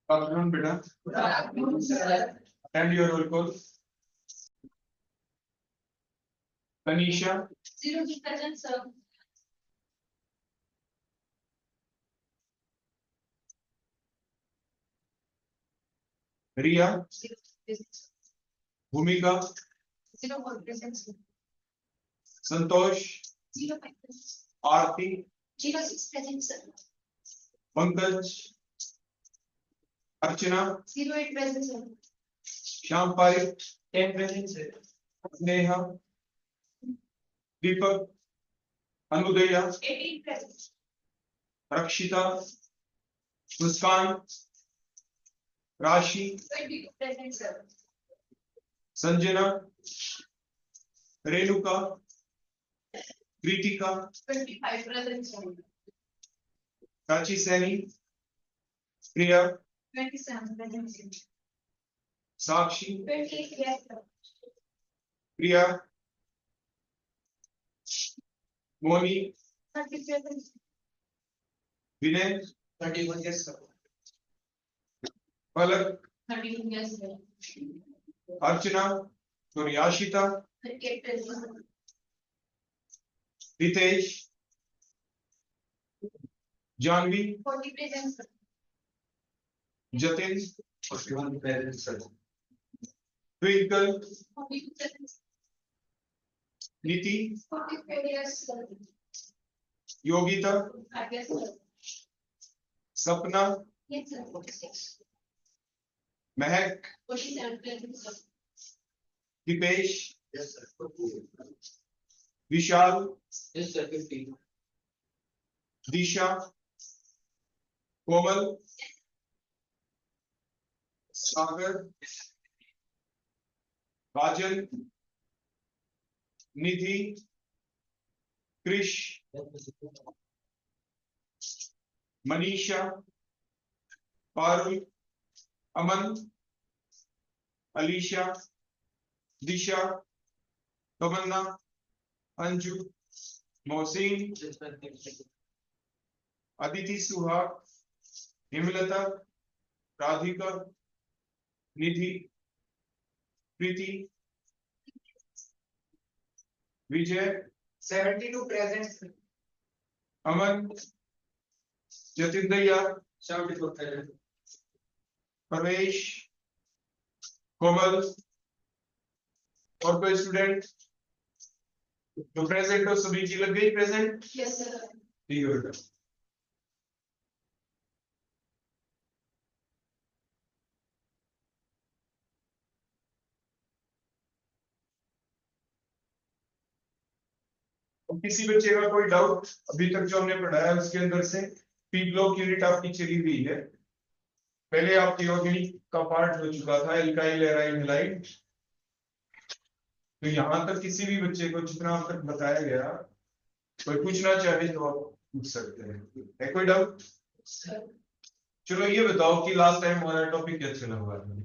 Good afternoon, beta. Good afternoon, sir. Attend your roll call. Tanisha, Zero to present, sir. Riya, Zero to present. Bhumika, Zero for present, sir. Santosh, Zero by present. Aarti, 06 present, sir. Pankaj, Archana, 08 present, sir. Shyam Parik, 10 present, sir. Neha, Deepak, Anudaya, 18 present. Rakshita, Muskan, Rashi, 22 present, sir. Sanjana, Renuka, Kritika, 25 present, sir. Prachi Saini, Priya, 27 present, sir. Sakshi, 28 yes, sir. Priya, Moni, 30 present, sir. Vinay, 31 yes, sir. Palak, 31 yes, sir. Archana, sorry, Ashita, 38 present, sir. Ritesh, Janvi, 40 present, sir. Jatin, 41 present, sir. Twinkle, 42 present, sir. Niti, 45 yes, sir. Yogita, I guess, sir. Sapna, Yes, sir. 46. Mehak, 47 present, sir. Dipesh, Yes, sir. Vishal, Yes, sir. 50. Disha, Komal, Sagar, Rajan, Nidhi, Krish, Manisha, Parul, Aman, Alisha, Disha, Tamanna, Anju, Mohsin, Yes, sir. Aditi Suha, Himlata, Radhika, Nidhi, Preeti, Vijay, 72 present, sir. Aman, Jatindaya, 74 present. Parvesh, Komal, और कोई student जो present हो सभी की लग गई present Yes, sir. ठीक है बेटा किसी बच्चे का कोई डाउट अभी तक जो हमने पढ़ाया उसके अंदर से पी ब्लॉक यूनिट आपकी चली हुई है पहले आपकी ऑर्गेनिक का पार्ट हो चुका था एल्काइल एराइल हैलाइड तो यहां तक किसी भी बच्चे को जितना अब तक बताया गया कोई पूछना चाहे तो आप पूछ सकते हैं है कोई डाउट चलो ये बताओ कि लास्ट टाइम हमारा टॉपिक क्या चला हुआ है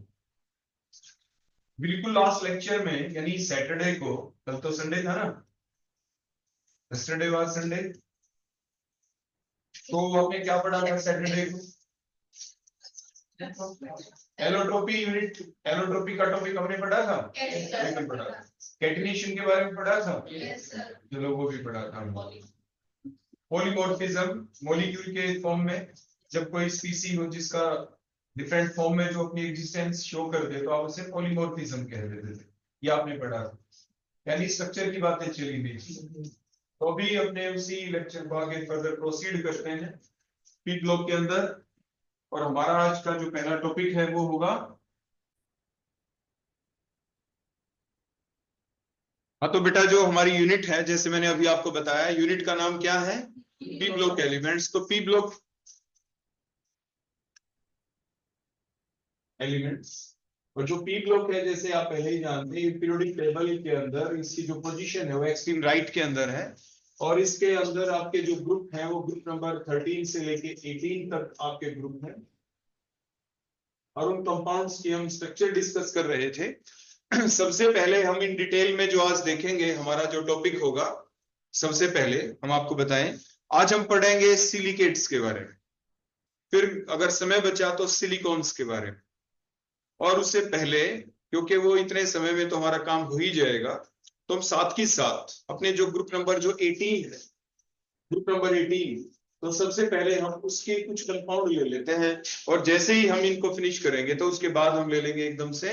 बिल्कुल लास्ट लेक्चर में यानी सैटरडे को कल तो संडे था ना सैटरडे वाज संडे तो हमने क्या पढ़ा था सैटरडे को एलोट्रोपी यूनिट एलोट्रोपी का टॉपिक हमने पढ़ा था Yes, sir. नहीं पढ़ा कैटिनेशन के बारे में पढ़ा था Yes, sir. चलो वो भी पढ़ा था पॉलीमॉर्फिज्म मॉलिक्यूल के फॉर्म में जब कोई स्पीसी हो जिसका डिफरेंट फॉर्म में जो अपनी एग्जिस्टेंस शो कर दे तो आप उसे पॉलीमॉर्फिज्म कह देते थे ये आपने पढ़ा था यानी स्ट्रक्चर की बातें चली हुई तो भी अपने उसी लेक्चर को आगे फर्दर प्रोसीड करते हैं पी ब्लॉक के अंदर और हमारा आज का जो पहला टॉपिक है वो होगा हाँ तो बेटा जो हमारी यूनिट है जैसे मैंने अभी आपको बताया यूनिट का नाम क्या है पी ब्लॉक एलिमेंट्स तो पी ब्लॉक एलिमेंट्स और जो पी ब्लॉक है जैसे आप पहले ही जानते हैं पीरियोडिक टेबल के अंदर इसकी जो पोजीशन है वो एक्सट्रीम राइट के अंदर है और इसके अंदर आपके जो ग्रुप हैं वो ग्रुप नंबर 13 से लेके 18 तक आपके ग्रुप हैं और उन कंपाउंड्स की हम स्ट्रक्चर डिस्कस कर रहे थे सबसे पहले हम इन डिटेल में जो आज देखेंगे हमारा जो टॉपिक होगा सबसे पहले हम आपको बताएं आज हम पढ़ेंगे सिलिकेट्स के बारे में फिर अगर समय बचा तो सिलिकॉन्स के बारे में, और उससे पहले क्योंकि वो इतने समय में तो हमारा काम हो ही जाएगा, तो हम साथ ही साथ अपने जो ग्रुप नंबर जो 18 है, ग्रुप नंबर 18, तो सबसे पहले हम उसके कुछ कंपाउंड ले लेते हैं, और जैसे ही हम इनको फिनिश करेंगे तो उसके बाद हम ले लेंगे एकदम से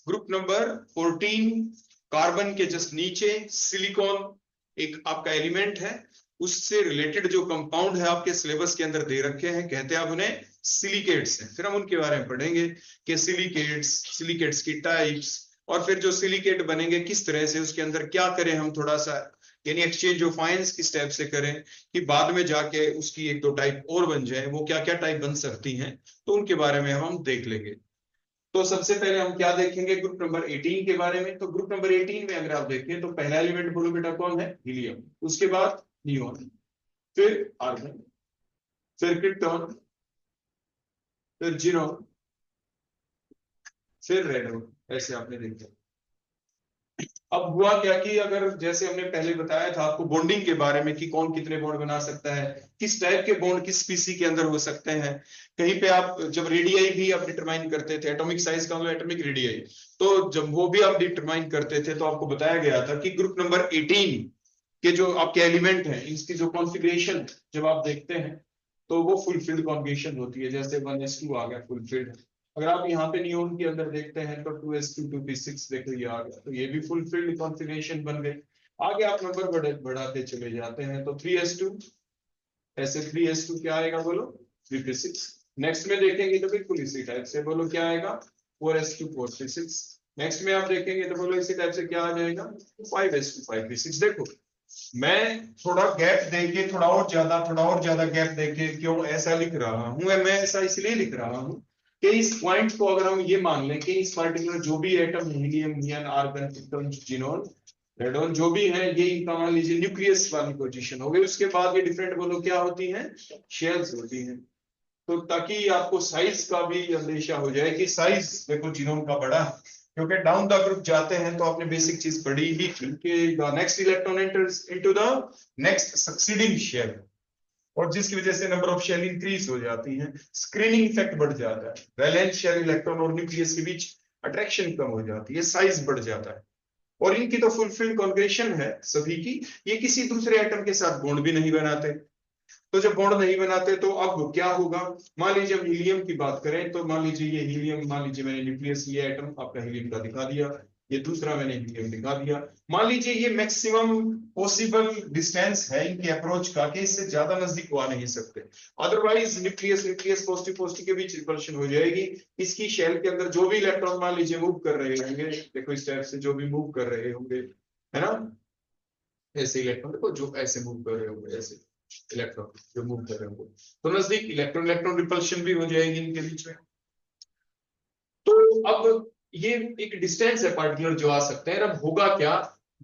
ग्रुप नंबर 14, कार्बन के जस्ट नीचे सिलिकॉन एक आपका एलिमेंट है, उससे रिलेटेड जो कंपाउंड है आपके सिलेबस के अंदर दे रखे हैं, कहते हैं आप उन्हें सिलिकेट्स हैं। फिर हम उनके बारे में पढ़ेंगे कि सिलिकेट्स की टाइप्स, और फिर जो सिलिकेट बनेंगे किस तरह से, उसके अंदर क्या करें हम, थोड़ा सा यानी एक्सचेंज ऑफ आयंस किस टाइप से करें कि बाद में जाके उसकी एक दो टाइप और बन जाए, वो क्या क्या टाइप बन सकती हैं, तो उनके बारे में हम देख लेंगे। तो सबसे पहले हम क्या देखेंगे, ग्रुप नंबर 18 के बारे में। तो ग्रुप नंबर 18 में अगर आप देखें तो पहला एलिमेंट बोलो बेटा कौन है, हीलियम, उसके बाद नियोन, फिर आर्गन, फिर क्रिप्टॉन, फिर जीनोन, फिर रेडोन, ऐसे आपने देखा। अब हुआ क्या कि अगर जैसे हमने पहले बताया था आपको बॉन्डिंग के बारे में कि कौन कितने बॉन्ड बना सकता है, किस टाइप के बॉन्ड किस स्पीसी के अंदर हो सकते हैं, कहीं पे आप जब रेडियाई भी आप डिटरमाइन करते थे, एटॉमिक साइज का मतलब एटॉमिक रेडियाई, तो जब वो भी आप डिटरमाइन करते थे तो आपको बताया गया था कि ग्रुप नंबर 18 के जो आपके एलिमेंट हैं, इसकी जो कॉन्फ़िगरेशन जब आप देखते हैं तो वो फुलफिल्ड कॉन्फ़िगरेशन होती है। जैसे 1s2 आ गया फुलफिल्ड, अगर आप यहाँ पे नियोन के अंदर देखते हैं तो 2s2 2p6 देखो ये आ गया, तो ये भी फुलफिल्ड कॉन्फ़िगरेशन बन गई। आगे आप नंबर बढ़ाते चले जाते हैं तो 3s2, ऐसे 3s2 क्या आएगा बोलो, 3p6। नेक्स्ट में देखेंगे तो बिल्कुल इसी टाइप से, बोलो क्या आएगा, 4s2 4p6। नेक्स्ट में आप देखेंगे तो बोलो इसी टाइप से क्या आ जाएगा, 5s2 5p6। देखो मैं थोड़ा गैप देके थोड़ा और ज्यादा गैप देके क्यों ऐसा लिख रहा हूं, मैं ऐसा इसलिए लिख रहा हूं कि इस पॉइंट को अगर हम ये मान लें कि इस पर्टिकुलर जो भी atom helium neon argon krypton xenon radon जो भी है, ये इनका मान लीजिए न्यूक्लियस वाली पोजीशन हो गई। उसके बाद ये डिफरेंट बोलो क्या होती हैं, शेल्स होती हैं। तो ताकि आपको साइज का भी अंदेशा हो जाए कि साइज देखो जीनोम का बड़ा, क्योंकि डाउन द ग्रुप जाते हैं तो आपने बेसिक चीज पढ़ी ही थी कि the next electron enters into the next succeeding shell, और जिसकी वजह से नंबर ऑफ शेल इंक्रीज हो जाती है, स्क्रीनिंग इफेक्ट बढ़ जाता है, वैलेंस शेल इलेक्ट्रॉन और न्यूक्लियस के बीच अट्रैक्शन कम हो जाती है, साइज बढ़ जाता है। और इनकी तो फुलफिल्ड कॉन्फ़िगरेशन है सभी की, ये किसी दूसरे एटम के साथ बॉन्ड भी नहीं बनाते। तो जब बॉन्ड नहीं बनाते तो अब क्या होगा, मान लीजिए हम हीलियम की बात करें तो मान लीजिए ये हीलियम, मान लीजिए मैंने न्यूक्लियस ये एटम आपका हीलियम का दिखा दिया, ये दूसरा मैंने हीलियम दिखा दिया। मान लीजिए ये मैक्सिमम पॉसिबल डिस्टेंस है इनके अप्रोच का कि इससे ज्यादा नजदीक वो आ नहीं सकते, otherwise nucleus nucleus positive positive के बीच रिपल्शन हो जाएगी। इसकी शेल के अंदर जो भी इलेक्ट्रॉन मान लीजिए मूव कर रहे होंगे, देखो इस टाइप से जो भी मूव कर रहे होंगे, है ना, ऐसे इलेक्ट्रॉन देखो जो ऐसे मूव कर रहे होंगे, ऐसे इलेक्ट्रॉन जो मूव कर रहे होंगे, तो नजदीक इलेक्ट्रॉन इलेक्ट्रॉन रिपल्शन भी हो जाएगी इनके बीच में। तो अब ये एक डिस्टेंस है पार्टिकुलर जो आ सकते हैं। अब होगा क्या,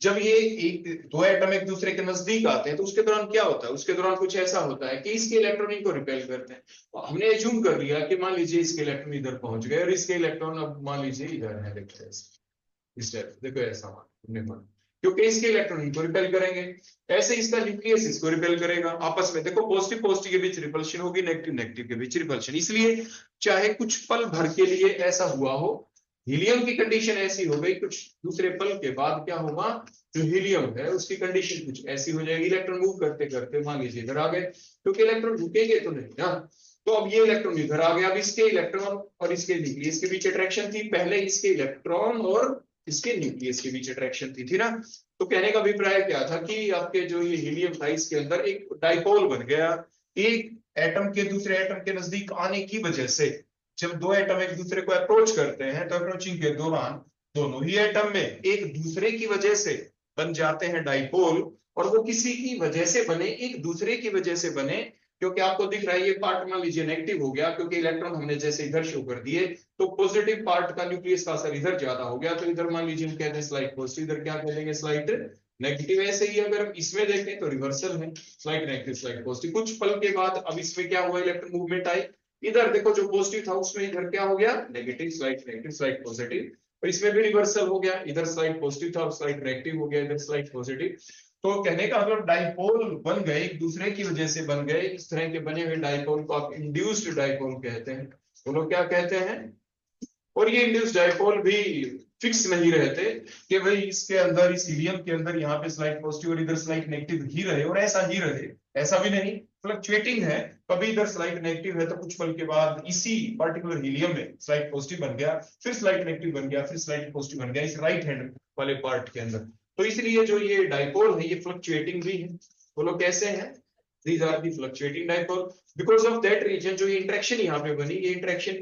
जब ये एक दो एटम एक दूसरे के नजदीक आते हैं तो उसके दौरान क्या होता है, उसके दौरान कुछ ऐसा होता है कि इसके इलेक्ट्रॉन इनको रिपेल करते हैं। तो हमने एज्यूम कर लिया कि मान लीजिए इसके इलेक्ट्रॉन इधर पहुंच गए और इसके इलेक्ट्रॉन अब मान लीजिए इधर है, देखो इस टाइप, देखो ऐसा हमने माना, क्योंकि इसके इलेक्ट्रॉन इनको रिपेल करेंगे, ऐसे इसका न्यूक्लियस इसको रिपेल करेगा, आपस में देखो पॉजिटिव पॉजिटिव के बीच रिपल्शन होगी, नेगेटिव नेगेटिव के बीच रिपल्शन। इसलिए चाहे कुछ पल भर के लिए ऐसा हुआ हो, हीलियम की कंडीशन ऐसी हो गई, कुछ दूसरे पल के बाद क्या होगा, जो हीलियम है उसकी कंडीशन कुछ ऐसी हो जाएगी, इलेक्ट्रॉन मूव करते करते मान लीजिए इधर आ गए, क्योंकि इलेक्ट्रॉन रुकेंगे तो नहीं ना। तो अब ये इलेक्ट्रॉन इधर आ गया, अब इसके इलेक्ट्रॉन और इसके न्यूक्लियस के बीच अट्रैक्शन थी, पहले इसके इलेक्ट्रॉन और इसके न्यूक्लियस के बीच अट्रैक्शन थी ना। तो कहने का अभिप्राय क्या था कि आपके जो ये हीलियम था इसके अंदर एक डाइपोल बन गया, एक एटम के दूसरे एटम के नजदीक आने की वजह से जब दो एटम एक दूसरे को अप्रोच करते हैं तो अप्रोचिंग के दौरान दोनों ही एटम में एक दूसरे की वजह से बन जाते हैं डाइपोल, और वो किसी की वजह से बने, एक दूसरे की वजह से बने, क्योंकि आपको दिख रहा है ये पार्ट मान लीजिए नेगेटिव हो गया, क्योंकि इलेक्ट्रॉन हमने जैसे इधर शो कर दिए तो पॉजिटिव पार्ट का न्यूक्लियस का असर इधर ज्यादा हो गया, तो इधर मान लीजिए हम कहते हैं स्लाइड पॉजिटिव, इधर क्या कह देंगे स्लाइड नेगेटिव। ऐसे ही अगर इसमें देखें तो रिवर्सल है, स्लाइड नेगेटिव स्लाइड पॉजिटिव। कुछ पल के बाद अब इसमें क्या हुआ, इलेक्ट्रॉन मूवमेंट आई, इधर देखो जो पॉजिटिव था उसमें इधर क्या हो गया नेगेटिव स्लाइड पॉजिटिव, और इसमें भी रिवर्सल हो गया, इधर स्लाइड पॉजिटिव था स्लाइड नेगेटिव हो गया, इधर स्लाइड पॉजिटिव। तो कहने का मतलब डाइपोल बन गए, एक दूसरे की वजह से बन गए, इस तरह के बने हुए डाइपोल को आप इंड्यूस्ड डाइपोल कहते हैं। वो लोग क्या कहते हैं? और ये इंड्यूस्ड डाइपोल भी फिक्स नहीं रहते कि भाई इसके अंदर, इस हीलियम के अंदर यहाँ पे स्लाइड पॉजिटिव और इधर स्लाइड नेगेटिव ही रहे और ऐसा ही रहे, ऐसा भी नहीं, फ्लक्चुएटिंग है। कभी इधर स्लाइड नेगेटिव है तो कुछ पल के बाद इसी पर्टिकुलर हीलियम में स्लाइड पॉजिटिव बन गया, फिर स्लाइड नेगेटिव बन गया, फिर स्लाइड पॉजिटिव बन गया इस राइट हैंड वाले पार्ट के अंदर। तो इसलिए जो ये डाइपोल है ये फ्लक्चुएटिंग भी है। बोलो कैसे है? These are the fluctuating dipole. Because of that region जो ये इंटरेक्शन यहाँ पे बनी, ये इंटरेक्शन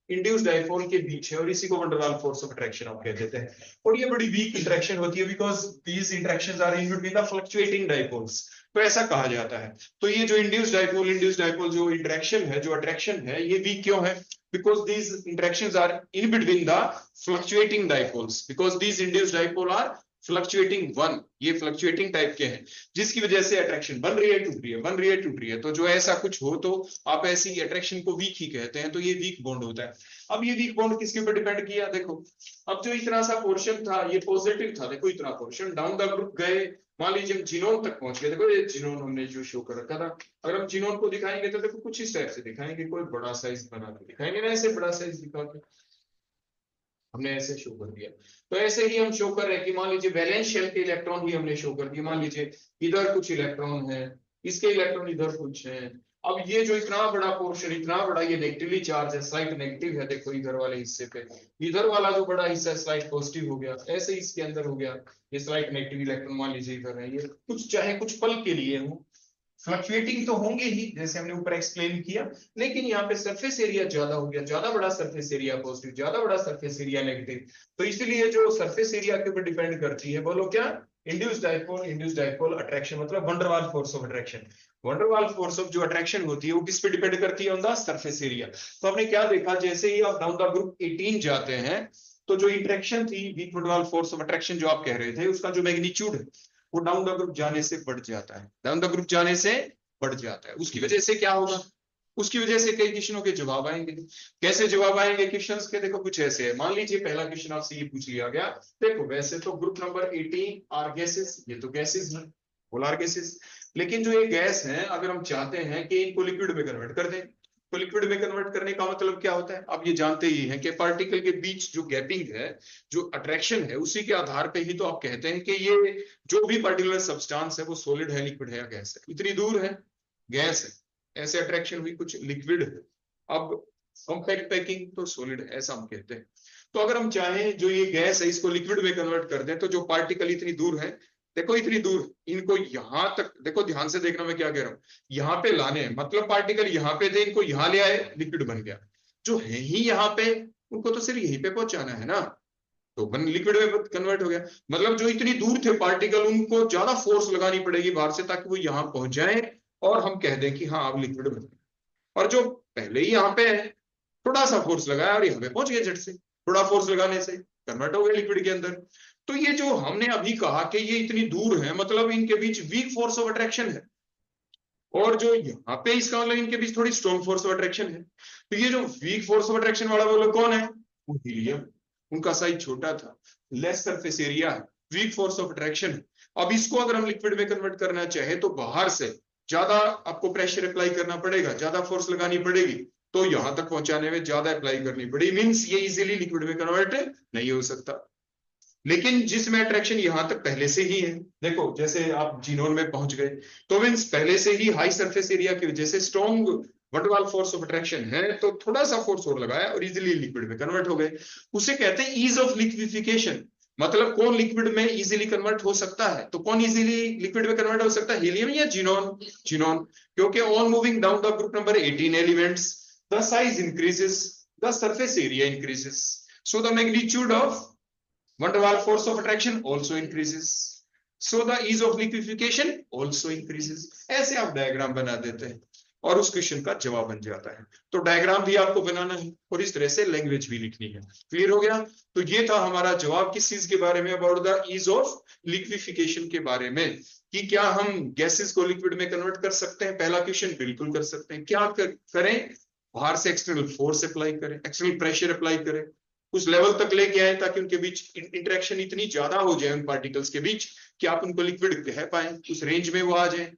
इंड्यूस्ड डाइपोल के बीच है और इसी को वंडरवाल फोर्स ऑफ अट्रैक्शन आप कह देते हैं। और ये बड़ी वीक इंटरेक्शन होती है because these interactions are in between the fluctuating dipoles, तो ऐसा कहा जाता है। तो ये जो इंड्यूस्ड डाइपोल जो इंटरेक्शन है, जो अट्रैक्शन है, ये वीक क्यों है? because these interactions are in between the fluctuating dipoles, because these induced dipole are fluctuating one, ये फ्लक्चुएटिंग टाइप के हैं जिसकी वजह से अट्रैक्शन बन रही है, टूट रही है, बन रही है, टूट रही है। तो जो ऐसा कुछ हो तो आप ऐसी अट्रैक्शन को वीक ही कहते हैं। तो ये वीक बॉन्ड होता है। अब ये वीक बॉन्ड किसके ऊपर डिपेंड किया? देखो, अब जो इतना सा पोर्शन था ये पॉजिटिव था, देखो इतना पोर्शन डाउन द ग्रुप गए, मान लीजिए हम जीनोम तक पहुंच गए। देखो ये जीनोम हमने जो शो कर रखा था, अगर हम जीनोम को दिखाएंगे तो देखो कुछ इस टाइप से दिखाएंगे, कोई बड़ा साइज बना के दिखाएंगे ना, ऐसे बड़ा साइज दिखा के हमने ऐसे शो कर दिया। तो ऐसे ही हम शो कर रहे हैं कि मान लीजिए वैलेंस शेल के इलेक्ट्रॉन ही हमने शो कर दिए। मान लीजिए इधर कुछ इलेक्ट्रॉन है, इसके इलेक्ट्रॉन इधर कुछ है। अब ये जो इतना बड़ा पोर्शन, इतना बड़ा, ये नेगेटिवली चार्ज है, स्लाइड नेगेटिव है। देखो इधर वाले हिस्से पे, इधर वाला जो बड़ा हिस्सा स्लाइड पॉजिटिव हो गया, ऐसे इसके अंदर हो गया ये स्लाइड नेगेटिव इलेक्ट्रॉन। मान लीजिए इधर है, ये कुछ चाहे कुछ पल के लिए हो, फ्लक्चुएटिंग तो होंगे ही जैसे हमने ऊपर एक्सप्लेन किया, लेकिन यहाँ पे सरफेस एरिया ज्यादा हो गया, ज्यादा बड़ा सरफेस एरिया पॉजिटिव, ज्यादा बड़ा सरफेस एरिया नेगेटिव। तो इसलिए जो सरफेस एरिया के ऊपर डिपेंड करती है, बोलो क्या? इंड्यूस्ड डाइपोल अट्रैक्शन, मतलब van der Waals force of attraction. Van der Waals force of जो अट्रैक्शन होती है वो किस पे डिपेंड करती है? On the surface area. तो आपने क्या देखा, जैसे ही आप डाउन द ग्रुप 18 जाते हैं तो जो इंटरेक्शन थी, weak van der Waals force of attraction जो आप कह रहे थे, उसका जो मैग्नीट्यूड है वो डाउन द ग्रुप जाने से बढ़ जाता है, डाउन द ग्रुप जाने से बढ़ जाता है। उसकी वजह से क्या होगा? उसकी वजह से कई क्वेश्चनों के जवाब आएंगे। कैसे जवाब आएंगे क्वेश्चंस के? देखो कुछ ऐसे है। मान लीजिए पहला क्वेश्चन आपसे ये पूछ लिया गया, देखो वैसे तो ग्रुप नंबर 18 आर गैसेस, ये तो गैसेस है, पोलर गैसेस, लेकिन जो ये गैस है अगर हम चाहते हैं कि इनको लिक्विड में कन्वर्ट कर दें, तो लिक्विड में कन्वर्ट करने का मतलब क्या होता है? आप ये जानते ही हैं कि पार्टिकल के बीच जो गैपिंग है, जो अट्रैक्शन है, उसी के आधार पे ही तो आप कहते हैं कि ये जो भी पर्टिकुलर सब्सटेंस है वो सॉलिड है, लिक्विड है या गैस है। इतनी दूर है, गैस है, ऐसे अट्रैक्शन हुई, कुछ लिक्विड है, अब कॉम्पैक्ट पैकिंग तो सॉलिड है, ऐसा हम कहते हैं। तो अगर हम चाहें जो ये गैस है इसको लिक्विड में कन्वर्ट कर दें, तो जो पार्टिकल इतनी दूर है, देखो इतनी दूर, इनको यहां तक, देखो ध्यान से देखना मैं क्या कह रहा हूं, यहाँ पे लाने हैं, मतलब पार्टिकल यहाँ पे थे, इनको यहाँ ले आए, लिक्विड बन गया। जो है ही यहाँ पे, उनको तो सिर्फ यहीं पे पहुंचाना है ना, तो बन लिक्विड में कन्वर्ट हो गया। मतलब जो इतनी दूर थे पार्टिकल, उनको ज्यादा फोर्स लगानी पड़ेगी बाहर से ताकि वो यहाँ पहुंच जाए और हम कह दें कि हाँ अब लिक्विड बन गया। और जो पहले ही यहाँ पे है, थोड़ा सा फोर्स लगाया और यहाँ पे पहुंच गया झट से, थोड़ा फोर्स लगाने से कन्वर्ट हो गया लिक्विड के अंदर। तो ये जो हमने अभी कहा कि ये इतनी दूर है, मतलब इनके बीच वीक फोर्स ऑफ अट्रैक्शन है, और जो यहाँ पे इसका मतलब इनके बीच थोड़ी स्ट्रॉन्ग फोर्स ऑफ अट्रैक्शन है। तो ये जो वीक फोर्स ऑफ अट्रैक्शन वाला वो लोग कौन है? वो हीलियम, उनका साइज छोटा था, लेस सरफेस एरिया है, वीक फोर्स ऑफ अट्रैक्शन। अब इसको अगर हम लिक्विड में कन्वर्ट करना चाहे तो बाहर से ज्यादा आपको प्रेशर अप्लाई करना पड़ेगा, ज्यादा फोर्स लगानी पड़ेगी, तो यहां तक पहुंचाने में ज्यादा अप्लाई करनी पड़ेगी, मींस ये इजीली लिक्विड में कन्वर्ट नहीं हो सकता। लेकिन जिसमें अट्रैक्शन यहां तक पहले से ही है, देखो जैसे आप जीनोन में पहुंच गए तो मींस पहले से ही हाई सरफेस एरिया की वजह से strong van der Waals force of attraction है, तो थोड़ा सा फोर्स और लगाया और इजीली लिक्विड में कन्वर्ट हो गए। उसे कहते हैं ईज ऑफ लिक्विफिकेशन। मतलब कौन लिक्विड में इजीली कन्वर्ट हो सकता है? तो कौन इजीली लिक्विड में कन्वर्ट हो सकता है, हीलियम या जीनोन? जीनोन, क्योंकि on moving down the group number 18 elements the size increases, the surface area increases, so the magnitude of van der Waals force of attraction also increases, so the ease of liquefaction also increases। ऐसे आप diagram बना देते हैं और उस question का जवाब बन जाता है। तो डायग्राम भी आपको बनाना है और इस तरह से लैंग्वेज भी लिखनी है। क्लियर हो गया? तो ये था हमारा जवाब किस चीज के बारे में, about the ease of liquefaction के बारे में, कि क्या हम गैसेस को लिक्विड में कन्वर्ट कर सकते हैं। पहला क्वेश्चन बिल्कुल कर सकते हैं। क्या करें? बाहर से एक्सटर्नल फोर्स अप्लाई करें, एक्सटर्नल प्रेशर अप्लाई करें, उस लेवल तक लेके आए ताकि उनके बीच इंटरेक्शन इतनी ज्यादा हो जाए उन पार्टिकल्स के बीच कि आप उनको लिक्विड कह पाए, उस रेंज में वो आ जाए।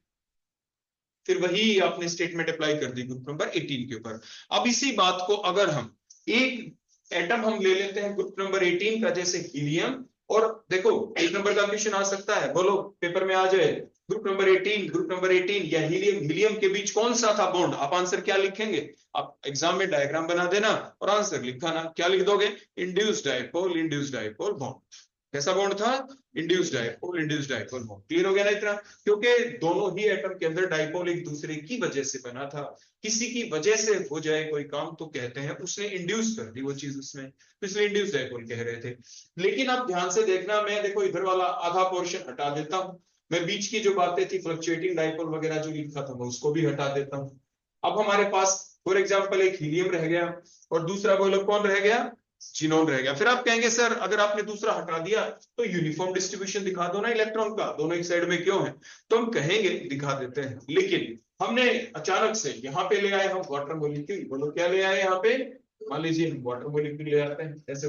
फिर वही आपने स्टेटमेंट अप्लाई कर दी ग्रुप नंबर 18 के ऊपर। अब इसी बात को अगर हम एक एटम हम ले लेते हैं ग्रुप नंबर 18 का, जैसे हीलियम, और देखो एक नंबर का क्वेश्चन आ सकता है, बोलो पेपर में आ जाए, ग्रुप नंबर 18 या हीलियम के बीच कौन सा था बॉन्ड, आप आंसर क्या लिखेंगे? आप एग्जाम में डायग्राम बना देना और आंसर लिखाना। क्या लिख दोगे? Induced dipole bond. कैसा बॉन्ड था? Induced dipole bond. क्लियर हो गया ना इतना? क्योंकि दोनों ही एटम के अंदर डाइपोल एक दूसरे की वजह से बना था। किसी की वजह से हो जाए कोई काम तो कहते हैं उसने इंड्यूस कर दी वो चीज उसमें, तो इसलिए इंड्यूस डाइपोल कह रहे थे। लेकिन आप ध्यान से देखना, मैं देखो इधर वाला आधा पोर्शन हटा देता हूं, मैं बीच की जो बातें थी फ्लक्चुएटिंग डाइपोल वगैरह जो लिखा था मैं उसको भी हटा देता हूं। अब हमारे पास फॉर एग्जाम्पल एक हीलियम रह गया और दूसरा बोलो कौन रह गया? जिनोन रह गया। फिर आप कहेंगे सर अगर आपने दूसरा हटा दिया तो यूनिफॉर्म डिस्ट्रीब्यूशन दिखा दो ना इलेक्ट्रॉन का, दोनों एक साइड में क्यों है? तो हम कहेंगे दिखा देते हैं, लेकिन हमने अचानक से यहाँ पे ले आए हम वाटर मॉलिक्यूल। बोलो क्या ले आए यहाँ पे? मान लीजिए हम वाटर मॉलिक्यूल ले आते हैं, ऐसे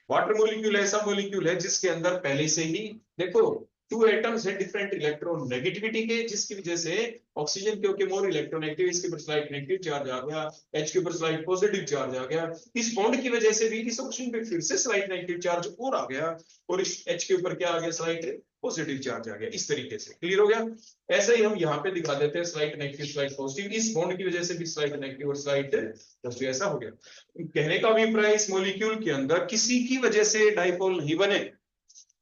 वाटर मॉलिक्यूल ऐसा मॉलिक्यूल है जिसके अंदर पहले से ही देखो टू एटम्स है डिफरेंट इलेक्ट्रॉन नेगेटिविटी के, जिसकी वजह से ऑक्सीजन क्योंकि मोर इलेक्ट्रोनेगेटिव, इसके ऊपर स्लाइट नेगेटिव चार्ज आ गया, H के ऊपर स्लाइट पॉजिटिव चार्ज आ गया, इस बॉन्ड की वजह से भी इस ऑक्सीजन पे फिर से स्लाइट नेगेटिव चार्ज और आ गया और इस H के ऊपर क्या आ गया? स्लाइट पॉजिटिव चार्ज आ गया। इस तरीके से क्लियर हो गया? ऐसे ही हम यहाँ पे दिखा देते हैं स्लाइट नेगेटिव स्लाइट पॉजिटिव, इस बॉन्ड की वजह से भी स्लाइट नेगेटिव और स्लाइट पॉजिटिव। ऐसा हो गया। कहने का अभिप्राय इस मॉलिक्यूल के अंदर किसी की वजह से डाइपोल नहीं बने,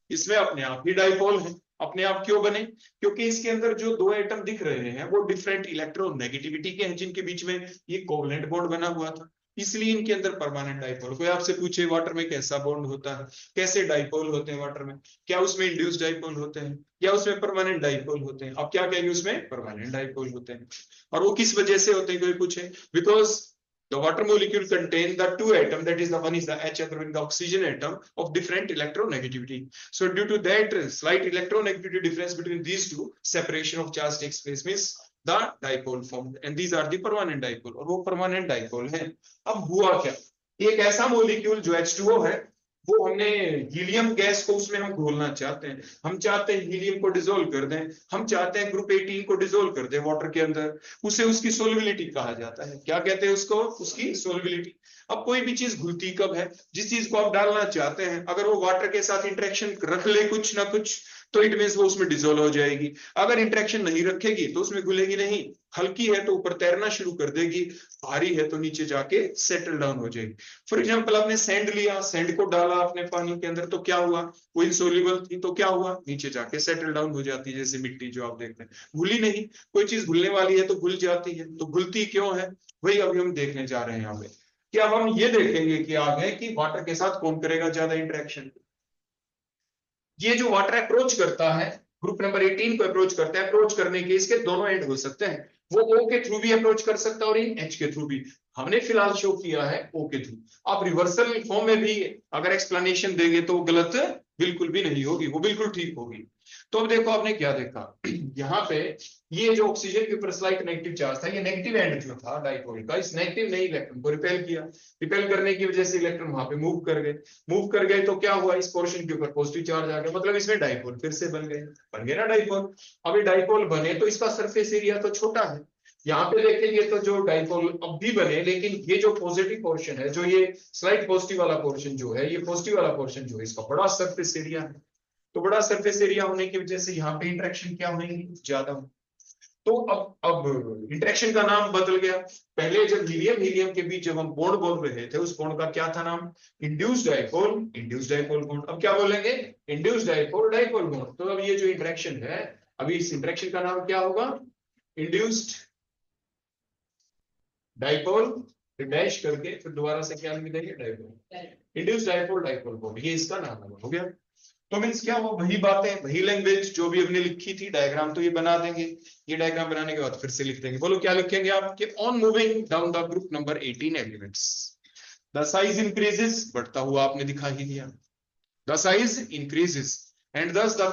इसमें अपने आप ही डाइपोल है। अपने आप क्यों बने? क्योंकि इसके अंदर जो दो एटम दिख रहे हैं वो डिफरेंट इलेक्ट्रोनेगेटिविटी के हैं, जिनके बीच में ये कोवलेंट बॉन्ड बना हुआ था, इसलिए इनके अंदर परमानेंट डाइपोल। कोई आपसे पूछे वाटर में कैसा बॉन्ड होता है, कैसे डाइपोल होते हैं वाटर में, क्या उसमें इंड्यूस्ड डाइपोल होते हैं या उसमें परमानेंट डाइपोल होते हैं? आप क्या कहेंगे? उसमें परमानेंट डाइपोल होते हैं। और वो किस वजह से होते हैं कोई पूछे? Because the water molecule contain the two atom, that is the one is the H, other one the oxygen atom of different electronegativity. So due to that slight electronegativity difference between these two, separation of charge takes place, means the dipole formed, and these are the permanent dipole, और वो permanent dipole है। अब हुआ क्या? एक ऐसा molecule जो H2O है वो हमने हीलियम गैस को उसमें हम घोलना चाहते हैं, हम चाहते हैं हीलियम को डिसोल्व कर दें, हम चाहते हैं ग्रुप 18 को डिसोल्व कर दें वाटर के अंदर, उसे उसकी सोलबिलिटी कहा जाता है। क्या कहते हैं उसको? उसकी सोलबिलिटी। अब कोई भी चीज घुलती कब है? जिस चीज को आप डालना चाहते हैं अगर वो वाटर के साथ इंटरेक्शन रख ले कुछ ना कुछ तो इट मींस वो उसमें डिसोल्व हो जाएगी। अगर इंटरेक्शन नहीं रखेगी तो उसमें घुलेगी नहीं, हल्की है तो ऊपर तैरना शुरू कर देगी, भारी है तो नीचे जाके सेटल डाउन हो जाएगी। फॉर एग्जांपल आपने सैंड लिया, सैंड को डाला आपने पानी के अंदर तो क्या हुआ? वो इनसोल्युबल थी तो क्या हुआ? नीचे जाके सेटल डाउन हो जाती है, जैसे मिट्टी जो आप देखते हैं घुली नहीं। कोई चीज घुलने वाली है तो घुल जाती है, तो घुलती क्यों है वही अभी हम देखने जा रहे हैं यहाँ पे। कि अब हम ये देखेंगे कि आगे कि वाटर के साथ कौन करेगा ज्यादा इंटरेक्शन। ये जो वाटर अप्रोच करता है ग्रुप नंबर 18 को अप्रोच करता है, अप्रोच करने के इसके दोनों एंड हो सकते हैं, वो O के थ्रू भी अप्रोच कर सकता है और इन H के थ्रू भी। हमने फिलहाल शो किया है O के थ्रू। आप रिवर्सल फॉर्म में भी अगर एक्सप्लेनेशन देंगे तो गलत बिल्कुल भी नहीं होगी, वो बिल्कुल ठीक होगी। तो अब देखो आपने क्या देखा यहाँ पे, ये जो ऑक्सीजन के ऊपर स्लाइट नेगेटिव चार्ज था, ये नेगेटिव एंड जो था डाइपोल का, इस नेगेटिव ने इलेक्ट्रॉन को रिपेल किया। रिपेल करने की वजह से इलेक्ट्रॉन वहां पे मूव कर गए तो क्या हुआ? इस पोर्शन के ऊपर पॉजिटिव चार्ज आ गया, मतलब इसमें डाइपोल फिर से बन गए ना डाइपोल। अब ये डाइपोल बने तो इसका सरफेस एरिया तो छोटा है, यहाँ पे देखेंगे तो जो डाइपोल अब भी बने, लेकिन ये जो पॉजिटिव पोर्शन है, जो ये स्लाइट पॉजिटिव वाला पोर्शन जो है, ये पॉजिटिव वाला पोर्शन जो है इसका बड़ा सरफेस एरिया है। तो बड़ा सरफेस एरिया होने की वजह से यहाँ पे इंटरेक्शन क्या होंगी? ज्यादा। तो अब इंटरेक्शन का नाम बदल गया। पहले जब हीलियम के बीच जब हम बॉन्ड बोल रहे थे उस बॉन्ड का क्या था नाम? Induced dipole bond. अब क्या बोलेंगे? Induced dipole bond. तो अब ये जो इंटरेक्शन है, अभी इस इंटरेक्शन का नाम क्या होगा? इंड्यूस्ड डाइपोल, डैश करके फिर दोबारा से क्या लिख देंगे? डाइपोल। इंड्यूस्ड डाइपोल बॉन्ड, ये इसका नाम हो गया। तो मीन्स क्या, वो वही बातें, वही लैंग्वेज जो भी हमने लिखी थी, डायग्राम तो ये बना देंगे। ये डायग्राम बनाने के बाद फिर से लिख देंगे। बोलो क्या लिखेंगे आप? कि on moving down the group number 18 elements the size increases, बढ़ता हुआ आपने दिखा ही दिया, the size increases and thus the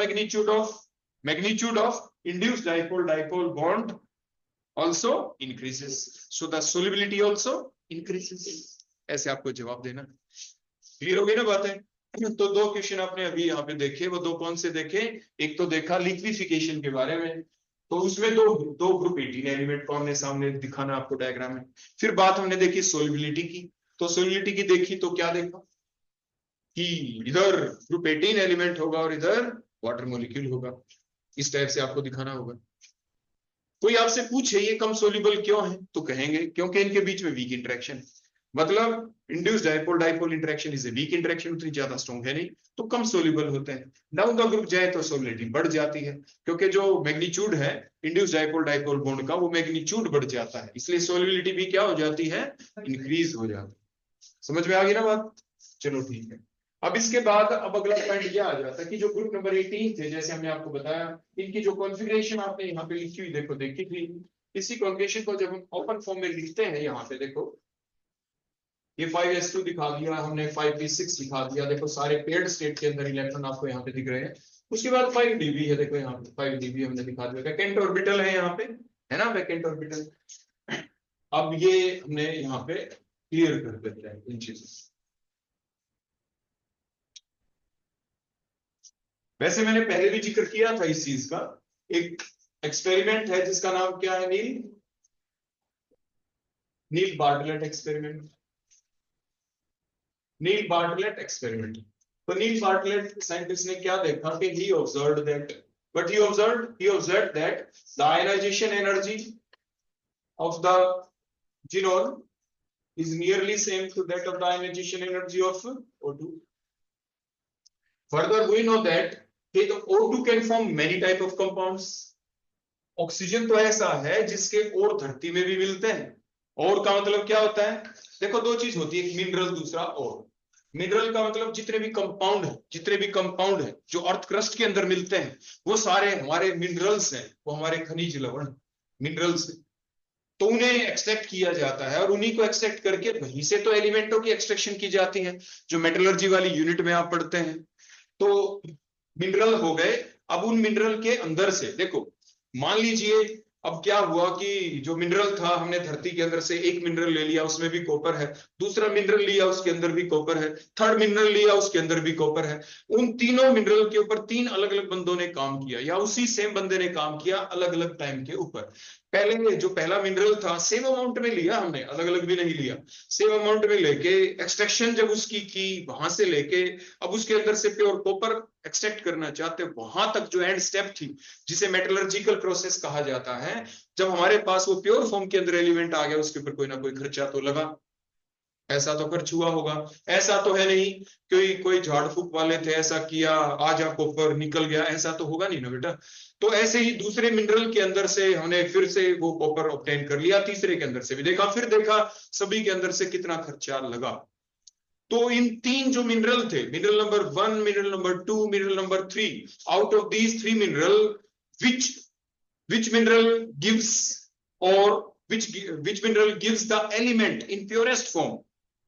magnitude of induced dipole bond also increases, so the solubility also increases. ऐसे आपको जवाब देना। क्लियर हो गई ना बातें? तो दो क्वेश्चन आपने अभी यहाँ पे देखे, वो दो कौन से देखे? एक तो देखा लिक्विफिकेशन के बारे में, तो उसमें दो दो ग्रुप 18 एलिमेंट को हमने सामने दिखाना आपको डायग्राम में। फिर बात हमने देखी सोलिबिलिटी की, तो सोलिबिलिटी की देखी तो क्या देखा कि इधर ग्रुप 18 एलिमेंट होगा और इधर वाटर मॉलिक्यूल होगा, इस टाइप से आपको दिखाना होगा। कोई आपसे पूछे ये कम सोल्यूबल क्यों है, तो कहेंगे क्योंकि इनके बीच में वीक इंटरेक्शन, मतलब induced dipole dipole interaction is a weak interaction, उतनी ज्यादा स्ट्रॉन्ग है नहीं, तो कम सोल्यूबल होते हैं। डाउन द ग्रुप जाए तो सोलिबिलिटी बढ़ जाती है, क्योंकि जो मैग्नीट्यूड है इंड्यूस्ड डाइपोल डाइपोल बॉन्ड का, वो मैग्नीट्यूड बढ़ जाता है, इसलिए सोलिबिलिटी भी क्या हो जाती है? इंक्रीज हो जाती है। समझ में आ गई ना बात? चलो ठीक है। अब इसके बाद अब अगला पॉइंट क्या आ जाता है कि जो ग्रुप नंबर 18 थे, जैसे हमने आपको बताया, इनकी जो कॉन्फ़िगरेशन आपने यहाँ पे लिखी हुई देखो देखी थी, इसी कॉन्फ़िगरेशन को जब हम ओपन फॉर्म में लिखते हैं, यहाँ पे देखो ये 5s2 दिखा दिया हमने, 5p6 दिखा दिया, देखो सारे पेयर्ड स्टेट के अंदर इलेक्ट्रॉन आपको यहाँ पे दिख रहे हैं। उसके बाद 5db है, देखो यहाँ पे 5db हमने दिखा दिया, वैकेंट ऑर्बिटल है यहाँ पे, है ना, वैकेंट ऑर्बिटल। अब ये हमने यहाँ पे क्लियर कर देते हैं इन चीजों। वैसे मैंने पहले भी जिक्र किया था इस चीज का, एक एक्सपेरिमेंट है जिसका नाम क्या है? नील बार्टलेट एक्सपेरिमेंट। नील बार्टलेट एक्सपेरिमेंट। तो नील बार्टलेट साइंटिस्ट ने क्या देखा कि he observed that the ionization energy of the xenon is nearly same to that of the ionization energy of O2. Further, we know that the O2 can form many type of compounds. Oxygen तो ऐसा है जिसके और धरती में भी मिलते हैं। और का मतलब क्या होता है? देखो दो चीज होती है, एक मिनरल, दूसरा और। मिनरल का मतलब जितने भी कंपाउंड है जो अर्थ क्रस्ट के अंदर मिलते हैं, वो सारे हमारे मिनरल्स हैं, वो हमारे खनिज लवण मिनरल्स हैं। तो उन्हें एक्सट्रैक्ट किया जाता है और उन्हीं को एक्सट्रैक्ट करके वहीं से तो एलिमेंटों की एक्सट्रैक्शन की जाती है, जो मेटलर्जी वाली यूनिट में आप पढ़ते हैं। तो मिनरल हो गए। अब उन मिनरल के अंदर से देखो, मान लीजिए अब क्या हुआ कि जो मिनरल था, हमने धरती के अंदर से एक मिनरल ले लिया, उसमें भी कॉपर है, दूसरा मिनरल लिया उसके अंदर भी कॉपर है, थर्ड मिनरल लिया उसके अंदर भी कॉपर है। उन तीनों मिनरल के ऊपर तीन अलग अलग बंदों ने काम किया, या उसी सेम बंदे ने काम किया अलग अलग टाइम के ऊपर। पहले जो पहला मिनरल था सेम अमाउंट में लिया हमने, अलग अलग भी नहीं लिया, सेम अमाउंट में लेके एक्सट्रैक्शन जब उसकी की, वहां से लेके अब उसके अंदर से प्योर कॉपर एक्सट्रैक्ट करना चाहते हो, वहां तक जो एंड स्टेप थी, जिसे मेटलर्जिकल प्रोसेस कहा जाता है, जब हमारे पास वो प्योर फॉर्म के अंदर एलिमेंट आ गया, उसके ऊपर कोई ना कोई खर्चा तो लगा, ऐसा तो खर्च हुआ होगा। ऐसा तो है नहीं कोई झाड़ फूक वाले थे ऐसा किया, आजा कॉपर निकल गया, ऐसा तो होगा नहीं ना बेटा। तो ऐसे ही दूसरे मिनरल के अंदर से हमने फिर से वो कॉपर ऑब्टेन कर लिया, तीसरे के अंदर से भी देखा, फिर देखा सभी के अंदर से कितना खर्चा लगा। तो इन तीन जो मिनरल थे, mineral number 1, mineral number 2, mineral number 3, out of these 3 mineral which mineral gives which mineral gives the element in purest form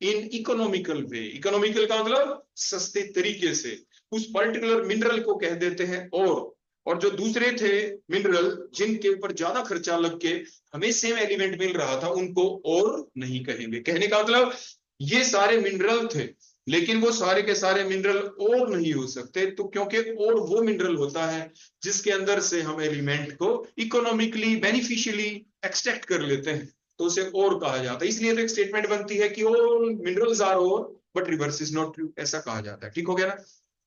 in economical way? Economical का मतलब सस्ते तरीके से, उस पर्टिकुलर मिनरल को कह देते हैं और जो दूसरे थे मिनरल जिनके ऊपर ज्यादा खर्चा लग के हमें सेम एलिमेंट मिल रहा था, उनको और नहीं कहेंगे। कहने का मतलब ये सारे मिनरल थे, लेकिन वो सारे के सारे मिनरल और नहीं हो सकते, तो क्योंकि और वो मिनरल होता है जिसके अंदर से हम एलिमेंट को इकोनॉमिकली बेनिफिशियली एक्सट्रैक्ट कर लेते हैं, तो उसे और कहा जाता है। इसलिए तो एक स्टेटमेंट बनती है कि ऑल मिनरल्स आर और but reverse is not true, ऐसा कहा जाता है। ठीक हो गया ना?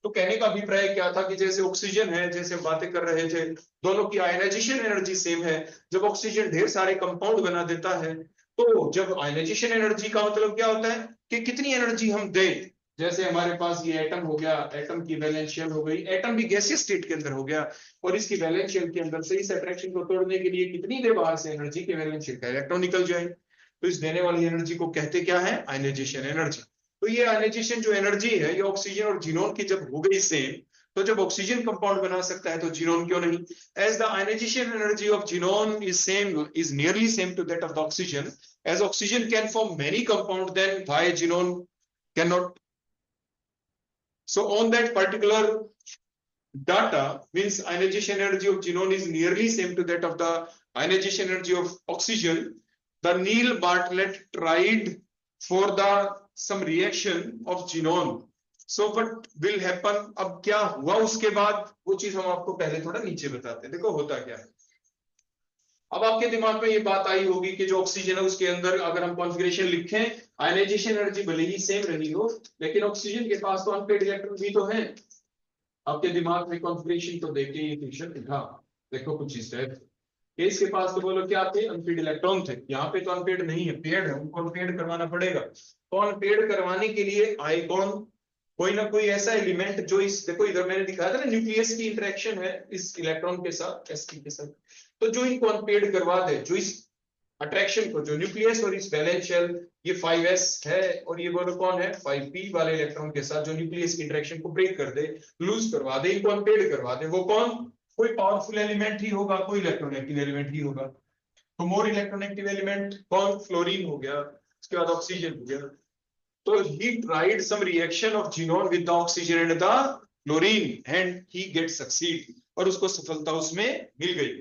तो कहने का अभिप्राय क्या था कि जैसे ऑक्सीजन है, जैसे बातें कर रहे थे, दोनों की आयनाइजेशन एनर्जी सेम है। जब ऑक्सीजन ढेर सारे कंपाउंड बना देता है, तो जब आयनाइजेशन एनर्जी का मतलब क्या होता है कि कितनी एनर्जी हम दें। जैसे हमारे पास ये एटम हो गया, एटम की वैलेंस शेल हो गई, एटम भी गैसीय स्टेट के अंदर हो गया, और इसकी वैलेंस शेल के अंदर से इस अट्रैक्शन को तोड़ने के लिए कितनी देर बाहर से एनर्जी के वैलेंस शेल का इलेक्ट्रॉन निकल जाए, तो इस देने वाली एनर्जी को कहते क्या है? Ionisation energy. तो ये आयनाइजेशन जो एनर्जी है, ये ऑक्सीजन और जिनोन की जब हो गई सेम, तो जब ऑक्सीजन कंपाउंड बना सकता है तो जिनोन क्यों नहीं? As the ionisation energy of xenon is nearly same to that of the oxygen, as oxygen can form many compounds, then why genome cannot? So on that particular data, means ionization energy of genome is nearly same to that of the ionization energy of oxygen. The Neil Bartlett tried for the some reaction of xenon. So what will happen? अब क्या हुआ उसके बाद, वो चीज हम आपको पहले थोड़ा नीचे बताते हैं। देखो होता क्या है। अब आपके दिमाग में ये बात आई होगी कि जो ऑक्सीजन है उसके अंदर अगर हम कॉन्फ़िगरेशन लिखें, आयनाइजेशन एनर्जी भले ही सेम रही हो, लेकिन ऑक्सीजन के पास तो अनपेड इलेक्ट्रॉन भी तो है। आपके दिमाग में कॉन्फ़िगरेशन तो देख के ये पिक्चर दिखा, देखो कुछ इस टाइप के। इसके पास तो बोलो क्या थे, अनपेड इलेक्ट्रॉन थे। यहाँ पे तो अनपेड नहीं है, पेड है, उनको अनपेड करवाना पड़ेगा। तो अनपेड करवाने के लिए आइकॉन कोई ना कोई ऐसा एलिमेंट जो इस, देखो इधर मैंने दिखाया था ना, न्यूक्लियस की इंटरेक्शन है इस इलेक्ट्रॉन के साथ, sp के साथ। तो जो इनको अनपेड करवा दे, जो इस अट्रैक्शन को, जो न्यूक्लियस और इस वैलेंस शेल, ये 5s है और ये बोलो कौन है 5p वाले इलेक्ट्रॉन के साथ, जो न्यूक्लियस की इंटरेक्शन को ब्रेक कर दे, लूज करवा दे, इनको अनपेड करवा दे, वो कौन, कोई पावरफुल एलिमेंट ही होगा, कोई इलेक्ट्रोनेगेटिव एलिमेंट ही होगा। तो मोर इलेक्ट्रोनेगेटिव एलिमेंट कौन, फ्लोरीन हो गया, उसके बाद ऑक्सीजन हो गया। तो he tried some reaction of xenon with the oxygen and the fluorine and he get succeed, और उसको सफलता उसमें मिल गई।